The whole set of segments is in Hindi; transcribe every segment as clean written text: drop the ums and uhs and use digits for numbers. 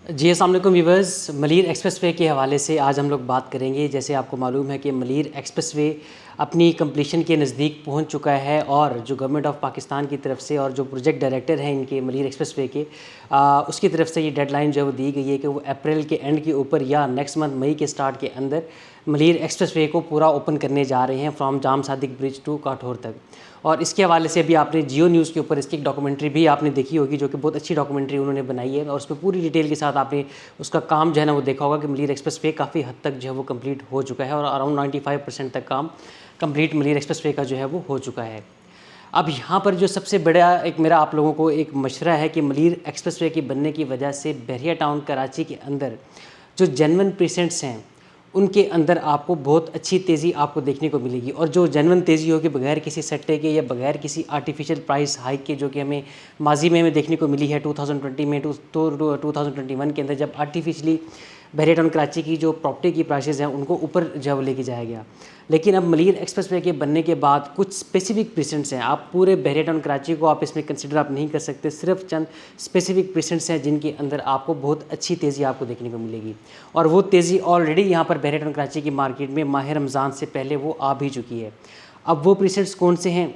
जी अस्सलाम वालेकुम व्यूवर्स। मलीर एक्सप्रेसवे के हवाले से आज हम लोग बात करेंगे। जैसे आपको मालूम है कि मलीर एक्सप्रेसवे अपनी कंप्लीशन के नज़दीक पहुंच चुका है और जो गवर्नमेंट ऑफ पाकिस्तान की तरफ से और जो प्रोजेक्ट डायरेक्टर हैं इनके मलीर एक्सप्रेसवे के उसकी तरफ से ये डेडलाइन जो है वो दी गई है कि वो अप्रैल के एंड के ऊपर या नेक्स्ट मंथ मई के स्टार्ट के अंदर मलीर एक्सप्रेसवे को पूरा ओपन करने जा रहे हैं from Jam Sadiq bridge to Kathor तक। और इसके हवाले से अभी आपने जियो न्यूज़ के ऊपर इसकी एक डॉक्यूमेंट्री भी आपने देखी होगी, जो कि बहुत अच्छी डॉक्यूमेंट्री उन्होंने बनाई है और उसमें पूरी डिटेल के साथ आपने उसका काम जो है ना वो देखा होगा कि मलीर एक्सप्रेसवे काफ़ी हद तक जो है वो कंप्लीट हो चुका है और अराउंड 95% तक काम कंप्लीट मलीर एक्सप्रेसवे का जो है वो हो चुका है। अब यहाँ पर जो सबसे बड़ा एक मेरा आप लोगों को एक मशवरा है कि मलीर एक्सप्रेसवे के बनने की वजह से बहरिया टाउन कराची के अंदर जो जेन्युइन पेशेंट्स हैं उनके अंदर आपको बहुत अच्छी तेज़ी आपको देखने को मिलेगी। और जो जेन्युइन तेज़ी होगी बगैर किसी सट्टे के या बगैर किसी आर्टिफिशियल प्राइस हाइक के, जो कि हमें माजी में हमें देखने को मिली है 2020 में 2021 के अंदर, जब आर्टिफिशली बहरिया टाउन कराची की जो प्रॉपर्टी की प्राइसेस हैं उनको ऊपर जो लेके जाया गया। लेकिन अब मलीर एक्सप्रेसवे के बनने के बाद कुछ स्पेसिफिक प्रेसेंट्स हैं, आप पूरे बहरिया टाउन कराची को आप इसमें कंसिडर आप नहीं कर सकते, सिर्फ चंद स्पेसिफिक प्रेसेंट्स हैं जिनके अंदर आपको बहुत अच्छी तेज़ी आपको देखने को मिलेगी। और वो तेज़ी ऑलरेडी यहाँ पर बहरिया टाउन कराची की मार्केट में माह रमज़ान से पहले वो आ भी चुकी है। अब वो प्रेसेंट्स कौन से हैं,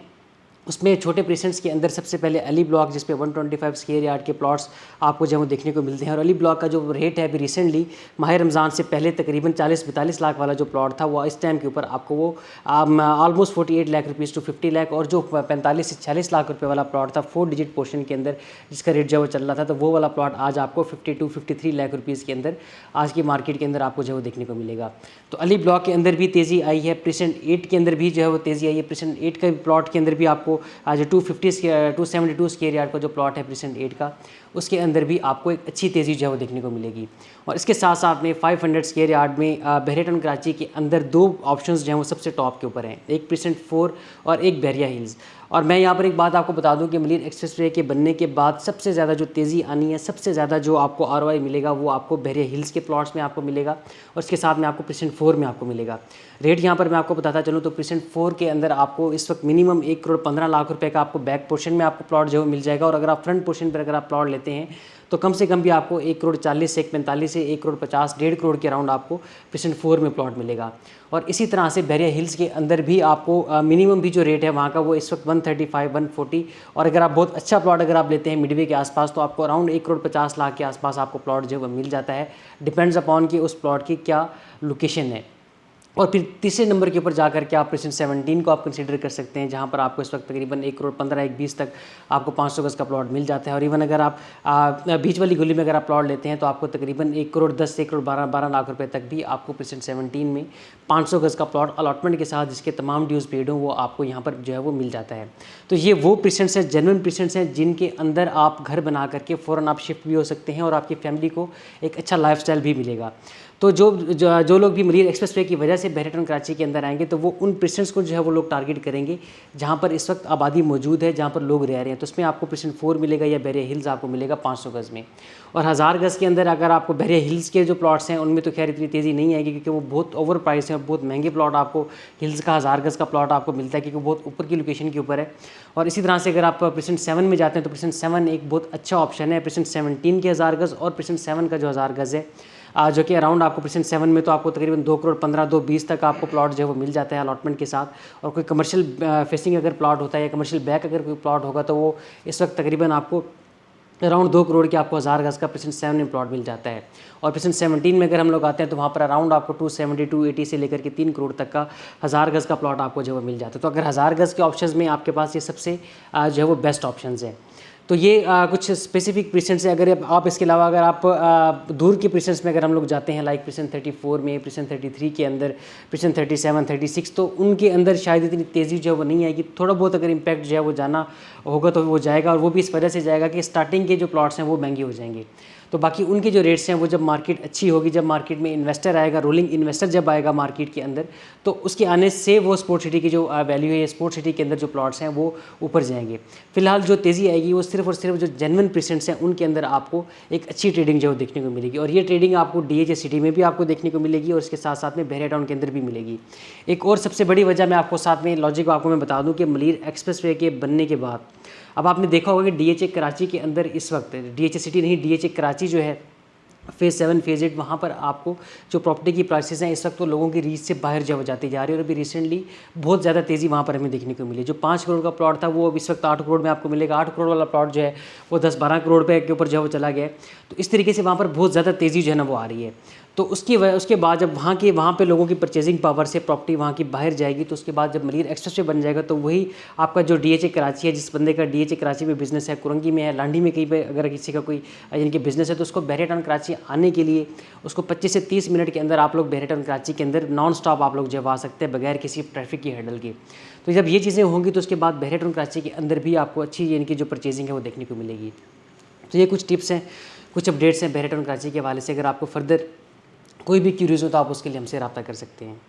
उसमें छोटे प्रेसेंट्स के अंदर सबसे पहले अली ब्लॉक, जिस पे 125 स्क्वायर यार्ड के प्लॉट्स आपको जो वो देखने को मिलते हैं। और अली ब्लॉक का जो रेट है अभी रिसेंटली माह रमज़ान से पहले तकरीबन 40-42 लाख वाला जो प्लॉट था वो इस टाइम के ऊपर आपको वो almost 48 lakh rupees to 50 lakh, और जो 45 से 46 लाख रुपये वाला प्लॉट था 4 डिजिट पोर्शन के अंदर जिसका रेट जो वो चल रहा था, तो वो वाला प्लॉट आज आपको 52-53 लाख रुपीज़ के अंदर आज की मार्केट के अंदर आपको जो वो देखने को मिलेगा। तो अली ब्लॉक के अंदर भी तेज़ी आई है, प्रेसेंट 8 के अंदर भी जो है वो तेज़ी आई है। प्रेसेंट 8 का प्लॉट के अंदर भी आपको आज 272 स्क्वायर यार्ड का जो प्लॉट है प्रेसेंट 8 का, उसके अंदर भी आपको एक अच्छी तेज़ी जो है वो देखने को मिलेगी। और इसके साथ साथ में 500 स्क्वायर यार्ड में बहरिया टाउन कराची के अंदर दो ऑप्शंस जो हैं वो सबसे टॉप के ऊपर हैं, एक प्रेसेंट 4 और एक बहरिया हिल्स। और मैं यहाँ पर एक बात आपको बता दूं कि मलीर एक्सप्रेसवे के बनने के बाद सबसे ज़्यादा जो तेज़ी आनी है, सबसे ज़्यादा जो आपको ROI मिलेगा वो आपको बहरिया हिल्स के प्लॉट्स में आपको मिलेगा और इसके साथ में आपको प्रेसेंट 4 में आपको मिलेगा। रेट यहाँ पर मैं आपको बताता चलूँ तो प्रेसेंट 4 के अंदर आपको इस वक्त मिनिमम 1 करोड़ 15 लाख रुपए का आपको बैक पोर्शन में आपको प्लॉट जो मिल जाएगा। और अगर आप फ्रंट पोर्शन पर अगर आप प्लॉट लेते हैं तो कम से कम भी आपको 1 करोड़ 40 से 45 से 1 करोड़ 50 1.5 करोड़ के अराउंड आपको प्रेसेंट 4 में प्लॉट मिलेगा। और इसी तरह से बहरिया हिल्स के अंदर भी आपको मिनिमम भी जो रेट है वहाँ का वो इस वक्त 135 140, और अगर आप बहुत अच्छा प्लॉट अगर आप लेते हैं मिडवे के आसपास तो आपको अराउंड 1 करोड़ 50 लाख के आसपास आपको प्लॉट जो है मिल जाता है, डिपेंड्स अपॉन कि उस प्लॉट की क्या लोकेशन है। और फिर तीसरे नंबर के ऊपर जाकर के आप प्रेसेंट 17 को आप कंसीडर कर सकते हैं, जहाँ पर आपको इस वक्त तकरीबन 1 करोड़ 15 1 20 तक आपको 500 गज़ का प्लॉट मिल जाता है। और इवन अगर आप बीच वाली गली में अगर आप प्लॉट लेते हैं तो आपको तकरीबन 1 करोड़ 10 से 1 करोड़ 12 लाख रुपए तक भी आपको प्रेसेंट 17 में 500 गज़ का प्लॉट अलॉटमेंट के साथ जिसके तमाम ड्यूज़ पेड हों वो आपको यहाँ पर जो है वो मिल जाता है। तो ये वो प्रेसेंट्स हैं, जेन्युइन प्रेसेंट्स हैं, जिनके अंदर आप घर बना करके फ़ौरन आप शिफ्ट भी हो सकते हैं और आपकी फैमिली को एक अच्छा लाइफस्टाइल भी मिलेगा। तो जो लोग भी मलीर एक्सप्रेसवे की वजह से बहरिया टाउन कराची के अंदर आएंगे तो वो उन प्रेसेंट्स को जो है वो लोग टारगेट करेंगे जहाँ पर इस वक्त आबादी मौजूद है, जहाँ पर लोग रह रहे हैं। तो उसमें आपको प्रेसेंट 4 मिलेगा या बहरिया हिल्स आपको मिलेगा 500 गज़ में। और 1000 गज़ के अंदर अगर आपको बहरिया हिल्स के जो प्लॉट्स हैं उनमें तो खैर इतनी तेज़ी नहीं आएगी क्योंकि वो बहुत ओवर प्राइस है और बहुत महंगे प्लॉट आपको हिल्स का 1000 गज़ का प्लॉट आपको मिलता है क्योंकि बहुत ऊपर की लोकेशन के ऊपर है। और इसी तरह से अगर आप प्रेसेंट 7 में जाते हैं तो प्रेसेंट 7 एक बहुत अच्छा ऑप्शन है। प्रेसेंट 17 के 1000 गज़ और प्रेसेंट 7 का जो 1000 गज़ है जो कि अराउंड आपको प्रेसेंट 7 में तो आपको तकरीबन 2 करोड़ 15 2 20 तक आपको प्लॉट जो है वो मिल जाता है अलॉटमेंट के साथ। और कोई कमर्शियल फेसिंग अगर प्लॉट होता है या कमर्शियल बैक अगर कोई प्लॉट होगा तो वो इस वक्त तकरीबन आपको अराउंड 2 करोड़ के आपको 1000 गज़ का प्रेसेंट 7 में प्लॉट मिल जाता है। और प्रेसेंट 17 में अगर हम लोग आते हैं तो वहाँ पर अराउंड आपको 270 280 से लेकर के 3 करोड़ तक का 1000 गज़ का प्लॉट आपको जो है मिल जाता है। तो अगर 1000 गज़ के ऑप्शंस में आपके पास ये सबसे जो है वो बेस्ट ऑप्शंस हैं। तो ये कुछ स्पेसिफिक प्रेसेंट्स है। अगर आप इसके अलावा अगर आप दूर के प्रेसेंट्स में अगर हम लोग जाते हैं लाइक प्रेसेंट 34 में, प्रेसेंट 33 के अंदर, प्रेसेंट 37 36, तो उनके अंदर शायद इतनी तेज़ी जो है वो नहीं आएगी। थोड़ा बहुत अगर इम्पैक्ट जो है वो जाना होगा तो वो जाएगा, और वो भी इस वजह से जाएगा कि स्टार्टिंग के जो प्लॉट्स हैं वो महंगे हो जाएंगे। तो बाकी उनके जो रेट्स हैं वो जब मार्केट अच्छी होगी, जब मार्केट में इन्वेस्टर आएगा, रोलिंग इन्वेस्टर जब आएगा मार्केट के अंदर, तो उसके आने से वो स्पोर्ट सिटी की जो वैल्यू है, स्पोर्ट सिटी के अंदर जो प्लॉट्स हैं वो ऊपर जाएंगे। फिलहाल जो तेज़ी आएगी वो सिर्फ और सिर्फ जो जेन्युइन प्रेसेंट्स हैं उनके अंदर आपको एक अच्छी ट्रेडिंग जो देखने को मिलेगी। और ये ट्रेडिंग आपको DHA सिटी में भी आपको देखने को मिलेगी और इसके साथ साथ में बहरिया टाउन के अंदर भी मिलेगी। एक और सबसे बड़ी वजह मैं आपको साथ में लॉजिक आपको मैं बता दूँ कि मलीर एक्सप्रेसवे के बनने के बाद अब आपने देखा होगा कि DHA कराची के अंदर इस वक्त DHA सिटी नहीं, DHA कराची जो है फेज़ 7 फेज़ 8 वहाँ पर आपको जो प्रॉपर्टी की प्राइसेस हैं इस वक्त तो लोगों की रीच से बाहर जो जाती जा रही है और अभी रिसेंटली बहुत ज़्यादा तेज़ी वहाँ पर हमें देखने को मिली। जो 5 करोड़ का प्लॉट था वो अब इस वक्त 8 करोड़ में आपको मिलेगा। 8 करोड़ वाला प्लॉट जो है वो 10-12 करोड़ रुपए के ऊपर जो है वो चला गया है। तो इस तरीके से वहाँ पर बहुत ज़्यादा तेज़ी जो है ना वो आ रही है। तो उसके बाद जब वहाँ पे लोगों की परचेजिंग पावर से प्रॉपर्टी वहाँ की बाहर जाएगी तो उसके बाद जब मलीर एक्सप्रेसवे बन जाएगा तो वही आपका जो DHA कराची है, जिस बंदे का DHA कराची में बिज़नेस है, कुरंगी में है, लांडी में कहीं पे अगर किसी का कोई यानी कि बिज़नेस है तो उसको बहरे टाउन कराची आने के लिए उसको 25 से 30 मिनट के अंदर आप लोग बहरे टाउन कराची के अंदर नॉन स्टॉप आप लोग जब आ सकते हैं बगैर किसी ट्रैफिक की हैंडल के। तो जब ये चीज़ें होंगी तो उसके बाद बहरे टाउन कराची के अंदर भी आपको अच्छी यानी कि जो परचेजिंग है वो देखने को मिलेगी। तो ये कुछ टिप्स हैं, कुछ अपडेट्स हैं बहरे टाउन कराची के हवाले से। अगर आपको फर्दर कोई भी क्यूरीज हो तो आप उसके लिए हमसे रब्ता कर सकते हैं।